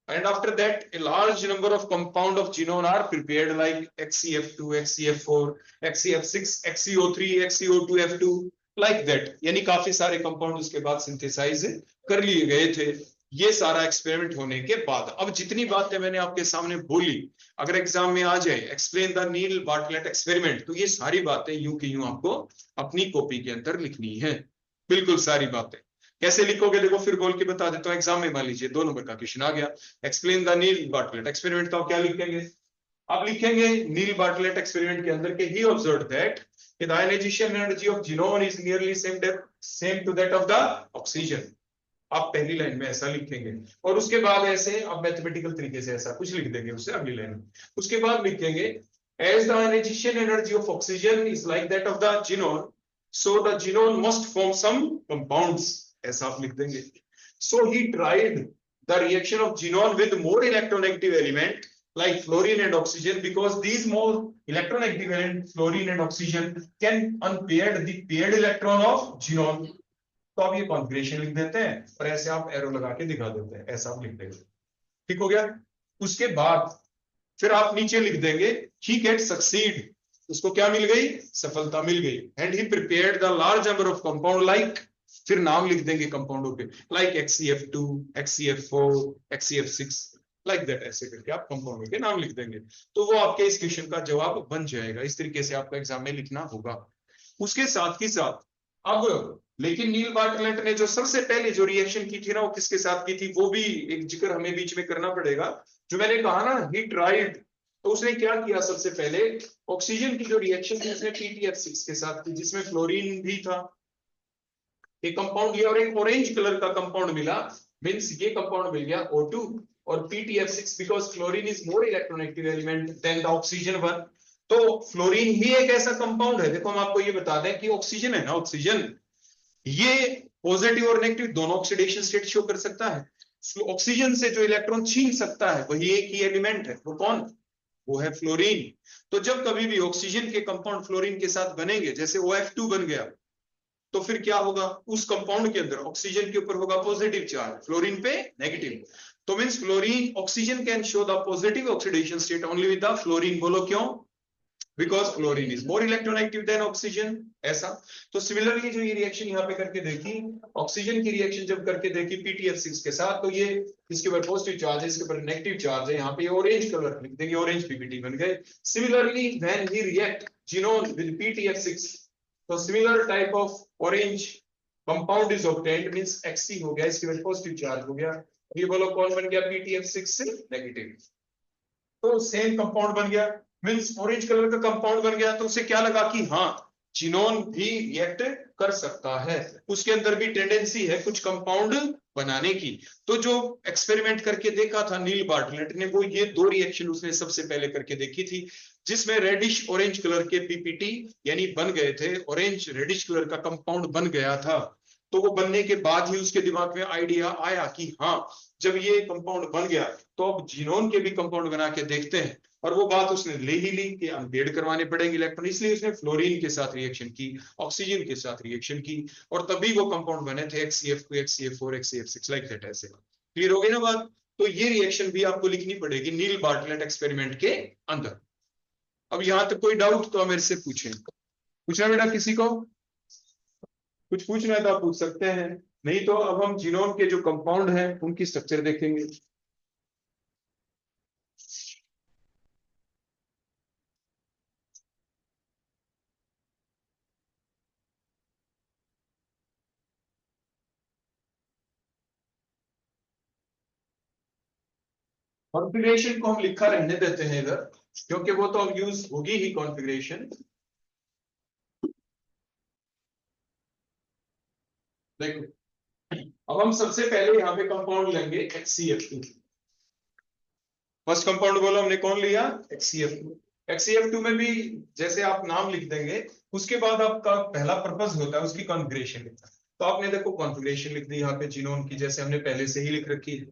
And after that a large number of compound of xenon are prepared like XeF2, XeF4, XeF6, XeO3, XeO2F2 like that। यानी काफी सारे compound उसके बाद सिंथेसाइज कर लिए गए थे, ये सारा एक्सपेरिमेंट होने के बाद। अब जितनी बातें मैंने आपके सामने बोली, अगर एग्जाम में आ जाए explain the Neil Bartlett experiment, तो ये सारी बातें यूं की यूं आपको अपनी कॉपी के अंदर लिखनी है, बिल्कुल सारी बातें। कैसे लिखोगे देखो, फिर बोल के बता देता हूं। एग्जाम में मान लीजिए 2 नंबर का क्वेश्चन आ गया, explain the Neil Bartlett experiment, तो क्या लिखेंगे? आप लिखेंगे नील बार्टलेट एक्सपेरिमेंट के अंदर के ही observe that the ionization energy of xenon is nearly same to that of the oxygen। आप पहली लाइन में ऐसा लिखेंगे और उसके बाद ऐसे आप मैथमेटिकल तरीके से ऐसा कुछ लिख देंगे उससे अगली लाइन में। उसके बाद लिखेंगे as the ionization energy of oxygen is like that of the xenon, so the xenon must form some compounds, ऐसा आप लिख देंगे। So he tried the reaction of xenon with more electronegative element like fluorine and oxygen, because these more electronegative element fluorine and oxygen can unpair the paired electron of xenon। तो आप ये configuration लिख देते हैं और ऐसे आप arrow लगा के दिखा देते हैं, ऐसा आप लिख देंगे, ठीक हो गया। उसके बाद फिर आप नीचे लिख देंगे he get succeed, उसको क्या मिल गई, सफलता मिल गई। and he prepared the large number of compound like, फिर नाम लिख देंगे कंपाउंडों के, like XeF2, XeF4, XeF6 like that, ऐसे करके आप कंपाउंडों के नाम लिख देंगे। तो वो आपके इस क्वेश्चन का जवाब बन जाएगा। इस तरीके से आपका एग्जाम में लिखना होगा। उसके साथ ही साथ अब लेकिन नील बार्टलेट ने जो सबसे पहले जो रिएक्शन की थी ना, वो किसके साथ की थी, वो भी एक जिक्र हमें बीच में करना पड़ेगा। जो मैंने कहा ना ही ट्राइड, तो उसने क्या किया, सबसे पहले ऑक्सीजन की जो रिएक्शन थी उसने PTF6 के साथ की, जिसमें फ्लोरीन भी था। एक कंपाउंड लिया और एक ऑरेंज कलर का कंपाउंड मिला, मींस ये कंपाउंड मिल गया O2 और PTF6, because fluorine is more electronegative element than the oxygen one. तो फ्लोरीन ही एक ऐसा कंपाउंड है, देखो हम आपको ये बता दें कि ऑक्सीजन है ना, ऑक्सीजन ये पॉजिटिव और नेगेटिव दोनों ऑक्सीडेशन स्टेट शो कर सकता है। ऑक्सीजन से जो इलेक्ट्रॉन छीन सकता है वही एक ही एलिमेंट है, वो कौन, वो है फ्लोरीन। तो जब कभी भी ऑक्सीजन के कंपाउंड फ्लोरीन के साथ बनेंगे, जैसे OF2 बन गया, तो फिर क्या होगा, उस कंपाउंड के अंदर ऑक्सीजन के ऊपर होगा पॉजिटिव चार्ज, फ्लोरीन पे नेगेटिव। तो means fluorine, oxygen can show the positive oxidation state only with the fluorine. बोलो क्यों, because fluorine is more electronegative than oxygen, ऐसा। तो सिमिलरली जो ये रिएक्शन यहाँ पे करके देखी, ऑक्सीजन की रिएक्शन जब करके देखी PTF6 के साथ, तो ये इसके ऊपर पॉजिटिव चार्ज है, इसके ऊपर नेगेटिव चार्ज है, यहाँ पे ऑरेंज कलर लिख देंगे, ऑरेंज PPT बन गए। Similarly when he react xenon with PTF6, तो similar type of orange compound is obtained, means Xe हो गया, इसके ऊपर पॉजिटिव चार्ज हो गया। ये बोलो कौन बन गया, PTF6 से नेगेटिव, तो सेम कंपाउंड बन गया, मींस ऑरेंज कलर का कंपाउंड बन गया। तो उसे क्या लगा कि हाँ xenon भी रिएक्ट कर सकता है, उसके अंदर भी टेंडेंसी है कुछ कंपाउंड बनाने की। तो जो एक्सपेरिमेंट करके देखा था नील बार्टलेट ने, वो ये 2 रिएक्शन उसने सबसे पहले करके देखी थी, जिसमें रेडिश ऑरेंज कलर के PPT यानी बन गए थे, ऑरेंज रेडिश कलर का कंपाउंड बन गया था। तो वो बनने के बाद ही उसके दिमाग में आइडिया आया कि हाँ जब ये कंपाउंड बन गया तो अब xenon के भी कंपाउंड बना के देखते हैं, और वो बात उसने ले ही ली कि अनपेड करवाने पड़ेंगे इलेक्ट्रॉन, इसलिए उसने फ्लोरीन के साथ रिएक्शन की, ऑक्सीजन के साथ रिएक्शन की, और तभी वो कंपाउंड बने थे XeF2, XeF4, XeF6 like that, ऐसे। क्लियर हो गई ना बात। तो ये रिएक्शन भी आपको लिखनी पड़ेगी नील बार्टलेट एक्सपेरिमेंट के अंदर। अब यहां तक कोई डाउट तो मेरे से पूछें। पूछना बेटा किसी को? कुछ पूछना है तो आप पूछ सकते हैं, नहीं तो अब हम जीनोम के जो कंपाउंड हैं उनकी स्ट्रक्चर देखेंगे। कॉन्फ़िगरेशन को हम लिखा रहने देते हैं इधर, क्योंकि वो तो अब यूज होगी ही कॉन्फ़िगरेशन। देखो अब हम सबसे पहले यहाँ पे कंपाउंड लेंगे HCF2। फर्स्ट कंपाउंड बोलो हमने कौन लिया? HCF2। HCF2 में भी जैसे आप नाम लिख देंगे, उसके बाद आपका पहला पर्पस होता है उसकी कॉन्फ़िगरेशन लिखना। तो आपने देखो कॉन्फ़िगरेशन लिख दी यहाँ पे जीनोम की, जैसे हमने पहले से ही लिख रखी है।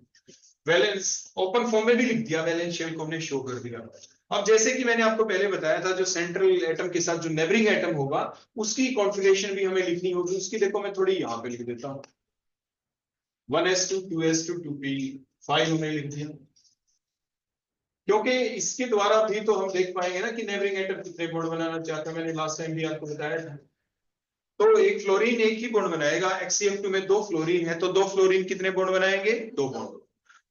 वैलेंस ओपन फॉर्म में भी लिख दिया, वैलेंस शेल को हमने शो कर दिया। अब जैसे कि मैंने आपको पहले बताया था, जो सेंट्रल एटम के साथ जो नेबरिंग एटम होगा उसकी कॉन्फ़िगरेशन भी हमें लिखनी होगी। उसकी देखो मैं थोड़ी यहाँ पे लिख देता हूँ, 1s2 2s2 2p 5 हमने लिख दिया, क्योंकि इसके द्वारा भी तो हम देख पाएंगे ना कि नेबरिंग एटम कितने बॉन्ड बनाना चाहता है। मैंने लास्ट टाइम भी आपको बताया था। तो एक फ्लोरीन एक ही बॉन्ड बनाएगा। HCF2 में 2 फ्लोरीन है, तो 2 फ्लोरीन कितने बॉन्ड बनाएंगे? 2 बॉन्ड।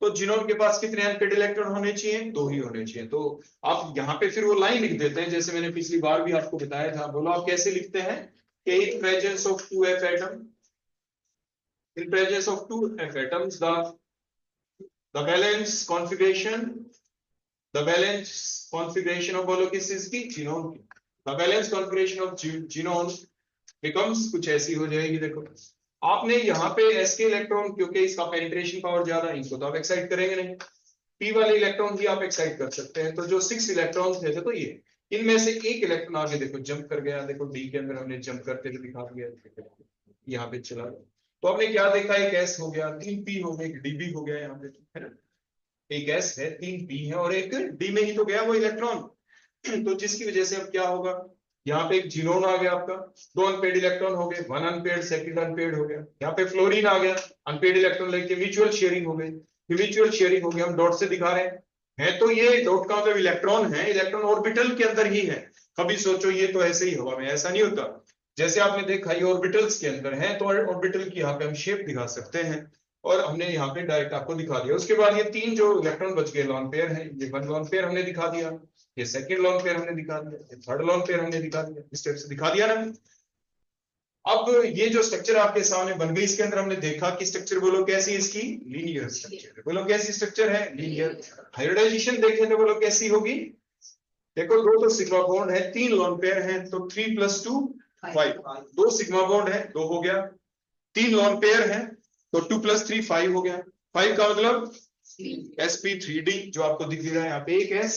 तो जीनोम के पास कितने अनपेड इलेक्ट्रॉन होने चाहिए? 2 ही होने चाहिए। तो आप यहाँ पे फिर वो लाइन लिख देते हैं, जैसे मैंने पिछली बार भी आपको बताया था। बोलो आप कैसे लिखते हैं? In presence of 2f atom, in presence of 2f atoms, the valence configuration of बोलो किस चीज की? जीनोम की। The valence configuration of genome becomes कुछ ऐसी हो जाएगी। देखो आपने यहाँ पे s के इलेक्ट्रॉन, क्योंकि इसका पेनिट्रेशन पावर ज्यादा है, इनको तो आप एक्साइट करेंगे नहीं। p वाले इलेक्ट्रॉन भी आप एक्साइट कर सकते हैं। तो जो 6 इलेक्ट्रॉन थे, देखो ये इनमें से एक इलेक्ट्रॉन आगे देखो जंप कर गया। देखो d के अंदर हमने जंप करते हुए दिखा दिया, यहाँ पे चला गया। तो आपने क्या देखा? एक s हो गया, 3 p हो गया, एक db हो गया यहाँ पे, है ना? एक s है, 3 p है और एक d में ही तो गया वो इलेक्ट्रॉन। तो जिसकी वजह से अब क्या होगा? यहाँ पे एक जीनोन आ गया आपका, 2 अनपेड इलेक्ट्रॉन हो गए, 1 अनपेड, सेकंड अनपेड हो गया। यहाँ पे फ्लोरीन आ गया, अनपेड इलेक्ट्रॉन लेके म्यूचुअल शेयरिंग हो गई। म्यूचुअल शेयरिंग हो गया, हम डॉट से दिखा रहे हैं। तो ये डॉट का मतलब इलेक्ट्रॉन है, इलेक्ट्रॉन ऑर्बिटल के अंदर ही है। कभी सोचो ये तो ऐसे ही हवा में, ऐसा नहीं होता। जैसे आपने देखा ये ऑर्बिटल्स के अंदर है, तो ऑर्बिटल की यहाँ पे हम शेप दिखा सकते हैं, और हमने यहाँ पे डायरेक्ट आपको दिखा दिया। उसके बाद ये 3 जो इलेक्ट्रॉन बच गए लॉन पेयर है, ये 1 लॉन पेयर हमने दिखा दिया, ये सेकंड लॉन पेयर हमने दिखा दिया, ये थर्ड लॉन पेयर हमने दिखा दिया। इस टाइप से दिखा दिया ना। अब ये जो स्ट्रक्चर आपके सामने बन गई, इसके अंदर हमने देखा कि स्ट्रक्चर बोलो कैसी है इसकी? Linear structure. बोलो कैसी स्ट्रक्चर है? लीनियर। हाइब्रिडाइजेशन देखें तो बोलो कैसी होगी? देखो 2 तो सिग्मा बॉन्ड है, 3 लॉन पेयर है, तो 3 + 2 5। 2 सिग्मा बॉन्ड है, 2 हो गया। 3 लॉन पेयर है, तो 2 + 3 5 हो गया। 5 का मतलब sp3d, जो आपको दिख रहा है यहाँ पे, एक s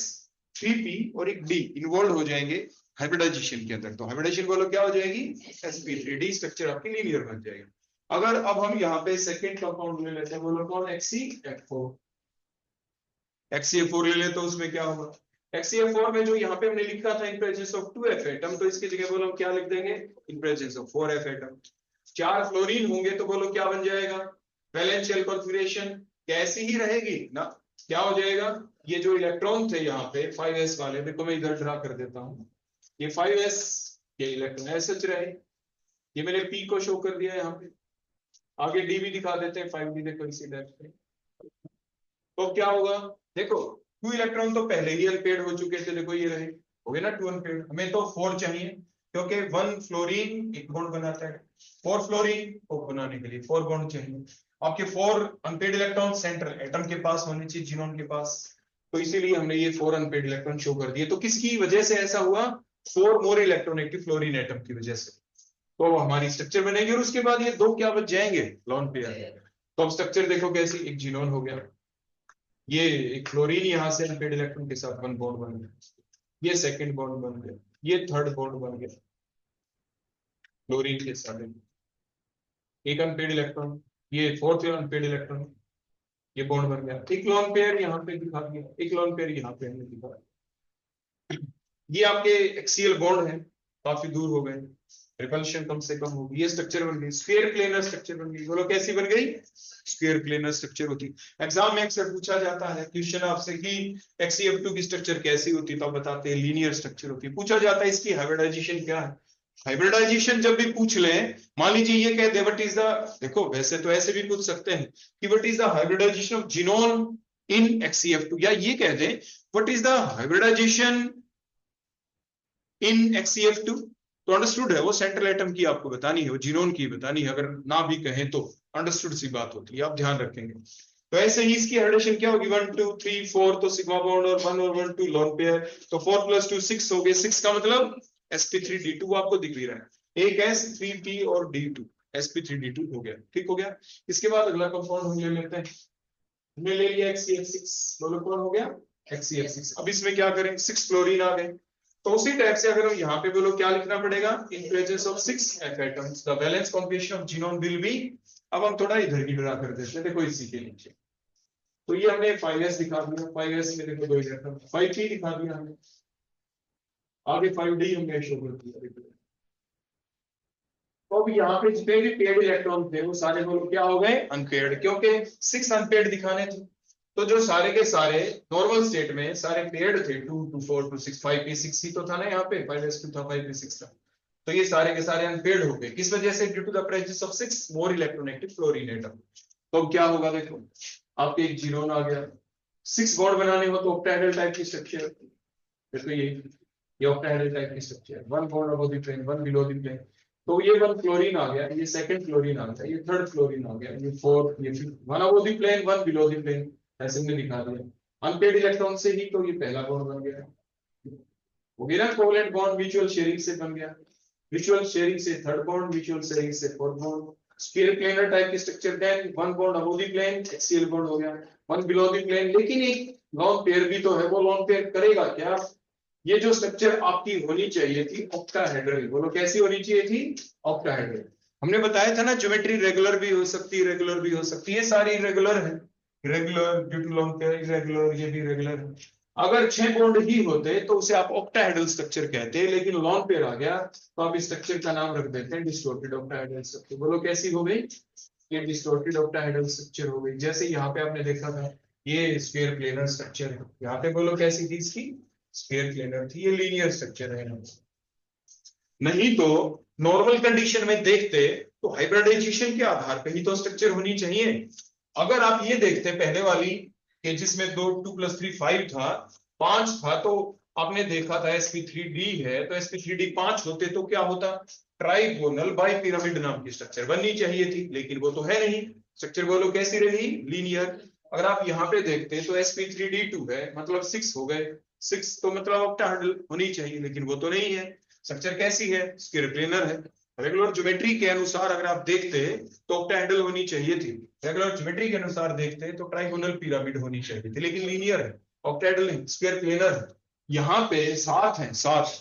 3p और एक d इन्वॉल्व हो जाएंगे हाइब्रिडाइजेशन के अंदर। तो हाइब्रिडाइजेशन बोलो क्या हो जाएगी? sp3d। स्ट्रक्चर आपकी लीनियर बन जाएगा। अगर अब हम यहाँ पे सेकेंड कंपाउंड ले लेते हैं, बोलो कौन? HCF4। HCF4 ले ले तो उसमें क्या होगा? HCF4 में जो यहाँ पे हमने लिखा था in presence of 2f atom, तो इसकी जगह बोलो हम क्या लिख देंगे? In presence of 4f atom. 4 fluorine होंगे तो बोलो क्या बन जाएगा? वैलेंस शेल कॉन्फ़िगरेशन कैसी ही रहेगी ना? क्या हो जाएगा? ये जो इलेक्ट्रॉन थे यहाँ पे 5s वाले, देखो मैं इधर ड्रा कर देता हूँ, ये 5s ये इलेक्ट्रॉन ऐसे रहे। ये मैंने p को शो कर दिया यहाँ पे, आगे d भी दिखा देते हैं, 5d देखो इसी टाइप से। तो क्या होगा? देखो 2 इलेक्ट्रॉन तो पहले ही अनपेड हो चुके थे, देखो ये रहे, हो गए ना 2 अनपेड। हमें तो 4 चाहिए, क्योंकि 1 फ्लोरीन एक बॉन्ड बनाता है, 4 फ्लोरीन को बनाने के लिए 4 बॉन्ड चाहिए। आपके 4 अनपेड इलेक्ट्रॉन सेंट्रल एटम के पास होने चाहिए, जीनोम के पास। तो इसीलिए हमने ये 4 अनपेड इलेक्ट्रॉन शो कर दिए। तो किसकी वजह से ऐसा हुआ? 4 मोर इलेक्ट्रोनेगेटिव फ्लोरीन एटम की वजह से। तो हमारी स्ट्रक्चर बनेगी, और उसके बाद ये 2 क्या बच जाएंगे? Lone pair. तो अब स्ट्रक्चर देखो कैसी, एक जीनोन हो गया, ये एक फ्लोरीन यहाँ से अनपेड इलेक्ट्रॉन के साथ 1 बॉन्ड बन गया, ये सेकंड बॉन्ड बन गया, ये थर्ड बॉन्ड बन गया फ्लोरीन के साथ, एक अनपेड इलेक्ट्रॉन, ये फोर्थ अनपेड इलेक्ट्रॉन, ये बॉन्ड बन गया। एक लॉन पेयर यहाँ पे दिखा दिया, एक लॉन पेयर यहाँ पे हमने दिखा। ये आपके एक्सियल बॉन्ड है, काफी दूर हो गए। रिपल्शन कम से कम होगी। ये स्ट्रक्चर बन गई, स्क्वायर प्लेनर स्ट्रक्चर बन गई। बोलो कैसी बन गई? स्क्वायर प्लेनर स्ट्रक्चर होती। एग्जाम में अक्सर पूछा जाता है क्वेश्चन आपसे कि XeF2 की स्ट्रक्चर कैसी होती है, तो आप बताते हैं लीनियर स्ट्रक्चर होती है। पूछा जाता है इसकी हाइब्रिडाइजेशन क्या है। हाइब्रिडाइजेशन जब भी पूछ ले, मान लीजिए ये कह दे व्हाट इज द, देखो वैसे तो ऐसे भी पूछ सकते हैं कि what is the hybridisation of xenon in XeF2, या ये कह दे what is the hybridisation in XeF2, तो अंडरस्टूड है, वो सेंट्रल एटम की आपको बतानी है, वो जिनोन की बतानी है। अगर ना भी कहें तो अंडरस्टूड सी बात होती है, आप ध्यान रखेंगे। तो ऐसे ही इसकी हाइब्रिडेशन क्या होगी, 1 2 3 4, तो सिग्मा बॉन्ड और 1 और 1 2 लोन पेयर, तो 4 + 2 6 हो गए। 6 का मतलब sp3d2 आपको दिख भी रहा है, एक s3p और d2, sp3d2 हो गया, ठीक हो गया। इसके बाद अगला कंपाउंड हम ले लेते हैं, हमने ले लिया XeF6, बोलो कौन हो गया? XeF6। अब इसमें क्या करें, 6 क्लोरीन आ गए, तो उसी टाइप से अगर हम यहाँ पे बोलो क्या लिखना पड़ेगा, in presence of 6 F atoms the valence configuration of xenon will be. अब हम थोड़ा इधर की ड्रा कर देते हैं, देखो इसी के नीचे, तो ये हमने 5s दिखा दिया, 5s में देखो 2 इलेक्ट्रॉन, 5p दिखा दिया हमने, आगे 5d हमने शो कर दिया। देखो तो अब यहाँ पे जितने भी पेड इलेक्ट्रॉन थे वो सारे बोलो क्या हो गए, अनपेड, क्योंकि 6 अनपेड दिखाने थे। तो जो सारे के सारे नॉर्मल स्टेट में सारे पेड थे, 2 2 4 2 6 5p6 ही तो था ना यहाँ पे, 5s2 था 5p6 था, तो ये सारे के सारे अनपेड हो गए। किस वजह से? Due to the presence of 6 more electronegative fluorine atom. तो अब क्या होगा, देखो आपके एक जिनोन आ गया, 6 बॉन्ड बनाने हो तो ऑक्टाहेड्रल टाइप की स्ट्रक्चर, देखो ये ऑक्टाहेड्रल टाइप की structure, 1 bond above the plane 1 below the plane, तो ये 1 क्लोरीन आ गया, ये 2nd क्लोरीन आ गया, ये 3rd क्लोरीन आ गया, ये 4th, ये 5th, 1 above the plane 1 below the plane, ऐसे में दिखा दिया। अनपेड इलेक्ट्रॉन से ही तो ये पहला बॉन्ड बन गया, वो भी ना कोवेलेंट बॉन्ड म्यूचुअल शेयरिंग से बन गया, म्यूचुअल शेयरिंग से 3rd बॉन्ड, म्यूचुअल शेयरिंग से 4th bond, square planar type की स्ट्रक्चर, then 1 bond above the plane axial bond हो गया, 1 बिलो द प्लेन, लेकिन एक लॉन पेयर भी तो है, वो लॉन पेयर करेगा क्या? ये जो स्ट्रक्चर आपकी होनी चाहिए थी ऑक्टाहेड्रल, बोलो कैसी होनी चाहिए थी, ऑक्टाहेड्रल। हमने बताया था ना ज्योमेट्री रेगुलर भी हो सकती है, रेगुलर भी हो सकती है, सारी इरेगुलर है, regular due to lone pair, irregular ये भी रेगुलर है। अगर 6 बॉन्ड ही होते तो उसे आप ऑक्टाहेड्रल स्ट्रक्चर कहते हैं, लेकिन लॉन पेयर आ गया तो आप इस स्ट्रक्चर का नाम रख देते हैं डिस्टोर्टेड ऑक्टाहेड्रल स्ट्रक्चर। बोलो कैसी हो गई, ये डिस्टोर्टेड ऑक्टाहेड्रल स्ट्रक्चर हो गई। जैसे यहाँ पे आपने देखा था ये स्फीयर प्लेनर स्ट्रक्चर है, यहाँ पे बोलो कैसी थी इसकी, स्फीयर प्लेनर थी, ये लीनियर स्ट्रक्चर है। नहीं तो नॉर्मल कंडीशन में देखते तो हाइब्रिडाइजेशन के आधार पे ही तो स्ट्रक्चर होनी चाहिए। अगर आप ये देखते पहले वाली कि जिसमें 2 + 3 5 था, 5 था, तो आपने देखा था sp3d है, तो sp3d 5 होते तो क्या होता, ट्राइगोनल बाइपिरामिड नाम की स्ट्रक्चर बननी चाहिए थी, लेकिन वो तो है नहीं। स्ट्रक्चर बोलो कैसी रही, लीनियर। अगर आप यहाँ पे देखते तो sp3d2 है, मतलब 6 हो गए, 6 तो मतलब ऑक्टाहेड्रल होनी चाहिए, लेकिन वो तो नहीं है। स्ट्रक्चर कैसी है, स्क्वायर प्लेनर है। रेगुलर ज्योमेट्री के अनुसार अगर आप देखते तो ऑक्टाहेड्रल होनी चाहिए थी, रेगुलर ज्योमेट्री के अनुसार देखते तो ट्राइगोनल पिरामिड होनी चाहिए थी, लेकिन लीनियर है, ऑक्टाहेड्रल नहीं, स्क्वायर प्लेनर है। यहाँ पे 7 है, 7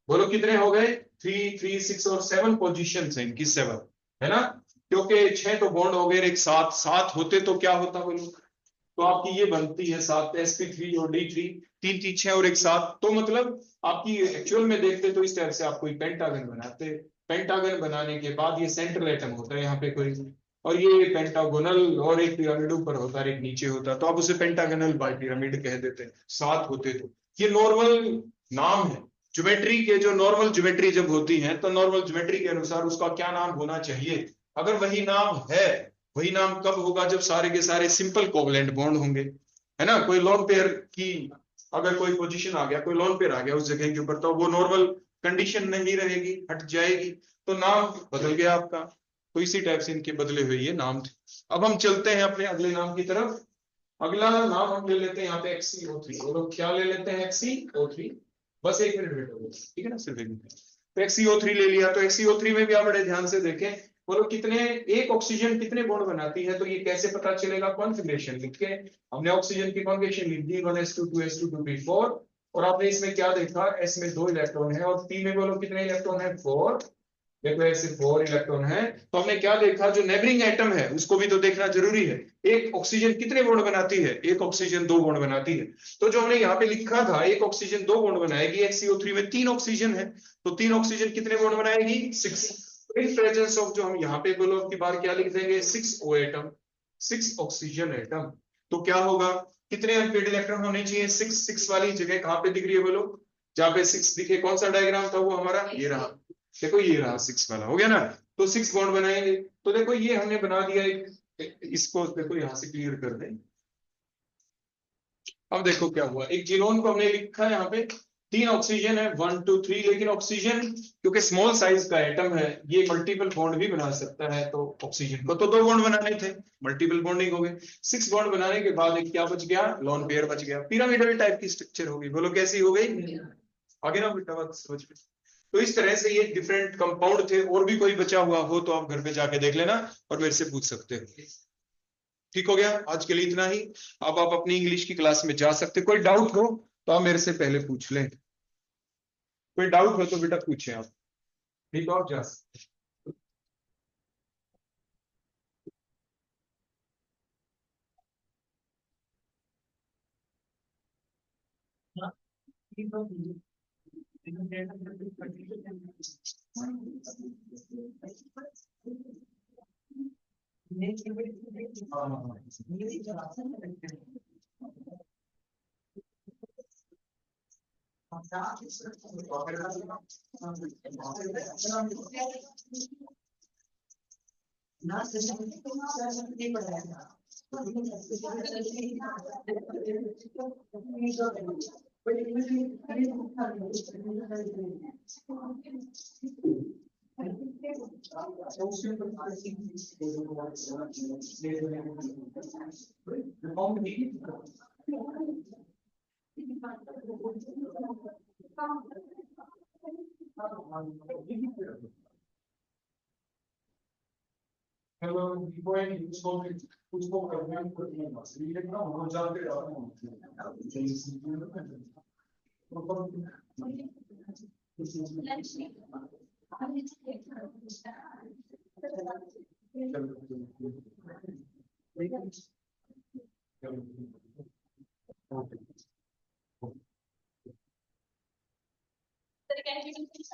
बोलो कितने हो गए, 3 3 6 और 7 पोजीशन है इनकी, 7 है ना, क्योंकि 6 तो बॉन्ड हो गए, एक 7 होते तो क्या होता बोलो, तो आपकी ये बनती है 7 sp3 और d3, 3 3 6 और एक 7, तो मतलब आपकी एक्चुअल में देखते तो इस तरह से आप कोई पेंटागन बनाते, पेंटागन बनाने के बाद ये सेंट्रल एटम होता है यहाँ पे कोई, और ये पेंटागोनल, और एक पिरामिड ऊपर होता है एक नीचे होता है, तो आप उसे पेंटागोनल बाई पिरामिड कह देते हैं, 7 होते तो। ये नॉर्मल नाम है ज्योमेट्री के, जो नॉर्मल ज्योमेट्री जब होती है तो नॉर्मल ज्योमेट्री के अनुसार उसका क्या नाम होना चाहिए। अगर वही नाम है, वही नाम कब होगा, जब सारे के सारे सिंपल कोवेलेंट बॉन्ड होंगे, है ना। कोई लोन पेयर की अगर कोई पोजीशन आ गया, कोई लोन पेयर आ गया उस जगह के ऊपर, तो वो नॉर्मल कंडीशन नहीं रहेगी, हट जाएगी, तो नाम बदल गया आपका। तो इसी टाइप से इनके बदले हुए ये नाम थे। अब हम चलते हैं अपने अगले नाम की तरफ। अगला नाम हम ले लेते हैं यहाँ पे XeO3, वो लोग क्या ले लेते हैं, XeO3, बस 1 मिनट वेट हो, ठीक है ना, सिर्फ 1 मिनट। तो XeO3 ले लिया, तो XeO3 में भी आप बड़े ध्यान से देखें, बोलो कितने, एक ऑक्सीजन कितने बॉन्ड बनाती है, तो ये कैसे पता चलेगा, कॉन्फिगरेशन लिख के हमने ऑक्सीजन की कॉन्फिगरेशन लिख दी, 1s2 2s2 2p4, और आपने इसमें क्या देखा, S में 2 इलेक्ट्रॉन है और P में बोलो कितने इलेक्ट्रॉन है, 4, देखो ऐसे 4 इलेक्ट्रॉन है, तो हमने क्या देखा, जो नेबरिंग एटम है उसको भी तो देखना जरूरी है। एक ऑक्सीजन कितने बॉन्ड बनाती है, एक ऑक्सीजन 2 बॉन्ड बनाती है। तो जो हमने यहाँ पे लिखा था, एक ऑक्सीजन 2 बॉन्ड बनाएगी, HCO3 में 3 ऑक्सीजन है, तो 3 ऑक्सीजन कितने बॉन्ड बनाएगी, 6। इन प्रेजेंस ऑफ, जो हम यहाँ पे बोलो की बार क्या लिख देंगे, 6 O एटम, 6 ऑक्सीजन एटम। तो क्या होगा, कितने अनपेड इलेक्ट्रॉन होने चाहिए, 6 वाली जगह कहाँ पे दिख रही है बोलो, जहाँ पे 6 दिखे, कौन सा डायग्राम था वो हमारा, ये रहा। देखो ये रहा 6 वाला, हो गया ना। तो 6 बॉन्ड बनाएंगे। तो देखो ये हमने बना दिया एक, इसको देखो यहां से क्लियर कर दें। अब देखो क्या हुआ, एक जीनोन को हमने लिखा है यहाँ पे, 3 ऑक्सीजन है, 1 2 3, लेकिन ऑक्सीजन क्योंकि स्मॉल साइज का एटम है, ये मल्टीपल बॉन्ड भी बना सकता है, तो ऑक्सीजन को तो 2 बॉन्ड बनाने थे, मल्टीपल बॉन्डिंग हो गए। 6 बॉन्ड बनाने के बाद एक क्या बच गया, लोन पेयर बच गया, पिरामिडल टाइप की स्ट्रक्चर होगी। बोलो कैसी हो गई, आगे ना बेटा बात समझ में। तो इस तरह से ये डिफरेंट कंपाउंड थे। और भी कोई बचा हुआ हो तो आप घर पे जाके देख लेना और मेरे से पूछ सकते हो। ठीक हो गया, आज के लिए इतना ही। अब आप अपनी इंग्लिश की क्लास में जा सकते, कोई डाउट हो तो आप मेरे से पहले पूछ लें, कोई डाउट हो तो बेटा पूछें आप। ठीक हो, आप जा सकते। हेलो, उसको करना है, हो जाते So the calculation is